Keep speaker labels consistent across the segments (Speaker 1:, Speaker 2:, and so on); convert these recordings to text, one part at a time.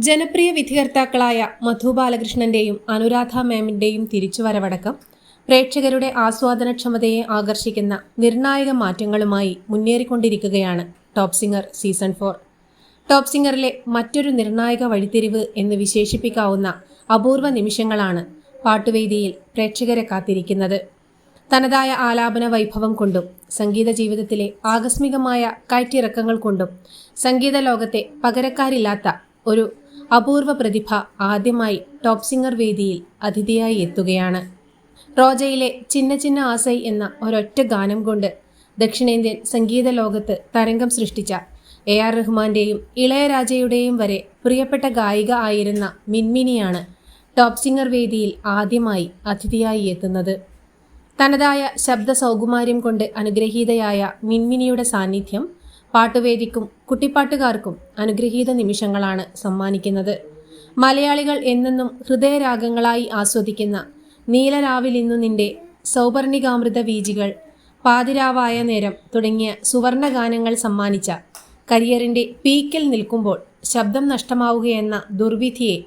Speaker 1: ജനപ്രിയ വിധികർത്താക്കളായ മധു ബാലകൃഷ്ണന്റെയും അനുരാധ മാമിന്റെയും തിരിച്ചുവരവടക്കം പ്രേക്ഷകരുടെ ആസ്വാദനക്ഷമതയെ ആകർഷിക്കുന്ന നിർണായക മാറ്റങ്ങളുമായി മുന്നേറിക്കൊണ്ടിരിക്കുകയാണ് ടോപ്പ് സിംഗർ സീസൺ 4. ടോപ്പ് സിംഗറിലെ മറ്റൊരു നിർണായക വഴിത്തിരിവ് എന്ന് വിശേഷിപ്പിക്കാവുന്ന അപൂർവ നിമിഷങ്ങളാണ് പാട്ടുവേദിയിൽ പ്രേക്ഷകരെ കാത്തിരിക്കുന്നത്. തനതായ ആലാപന വൈഭവം കൊണ്ടും സംഗീത ജീവിതത്തിലെ ആകസ്മികമായ കയറ്റിറക്കങ്ങൾ കൊണ്ടും സംഗീത ലോകത്തെ പകരക്കാരില്ലാത്ത ഒരു അപൂർവ പ്രതിഭ ആദ്യമായി ടോപ്പ് സിംഗർ വേദിയിൽ അതിഥിയായി എത്തുകയാണ്. റോജയിലെ ചിന്ന ചിന്ന ആസൈ എന്ന ഒരൊറ്റ ഗാനം കൊണ്ട് ദക്ഷിണേന്ത്യൻ സംഗീത ലോകത്ത് തരംഗം സൃഷ്ടിച്ച AR റഹ്മാന്റെയും ഇളയരാജയുടെയും വരെ പ്രിയപ്പെട്ട ഗായിക ആയിരുന്ന മിൻമിനിയാണ് ടോപ്പ് സിംഗർ വേദിയിൽ ആദ്യമായി അതിഥിയായി എത്തുന്നത്. തനതായ ശബ്ദ സൗകുമാര്യം കൊണ്ട് അനുഗ്രഹീതയായ മിൻമിനിയുടെ സാന്നിധ്യം പാട്ടുവേദിക്കും കുട്ടിപ്പാട്ടുകാർക്കും അനുഗ്രഹീത നിമിഷങ്ങളാണ് സമ്മാനിക്കുന്നത്. മലയാളികൾ എന്നെന്നും ഹൃദയരാഗങ്ങളായി ആസ്വദിക്കുന്ന നീലരാവിലിന്നു നിന്റെ സൗപർണികാമൃത വീജികൾ, പാതിരാവായ നേരം തുടങ്ങിയ സുവർണ ഗാനങ്ങൾ സമ്മാനിച്ച കരിയറിൻ്റെ പീക്കിൽ നിൽക്കുമ്പോൾ ശബ്ദം നഷ്ടമാവുകയെന്ന ദുർവിധിയെ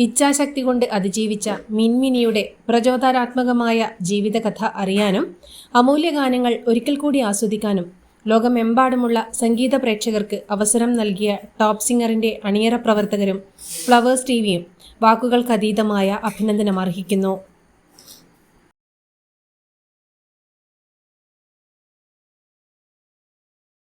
Speaker 1: ഇച്ഛാശക്തി കൊണ്ട് അതിജീവിച്ച മിൻമിനിയുടെ പ്രചോദനാത്മകമായ ജീവിതകഥ അറിയാനും അമൂല്യ ഗാനങ്ങൾ ഒരിക്കൽ കൂടി ആസ്വദിക്കാനും ലോകമെമ്പാടുമുള്ള സംഗീത പ്രേക്ഷകർക്ക് അവസരം നൽകിയ ടോപ്പ് സിംഗറിൻ്റെ അണിയറ പ്രവർത്തകരും ഫ്ലവേഴ്സ് TVയും വാക്കുകൾക്കതീതമായ അഭിനന്ദനം അർഹിക്കുന്നു.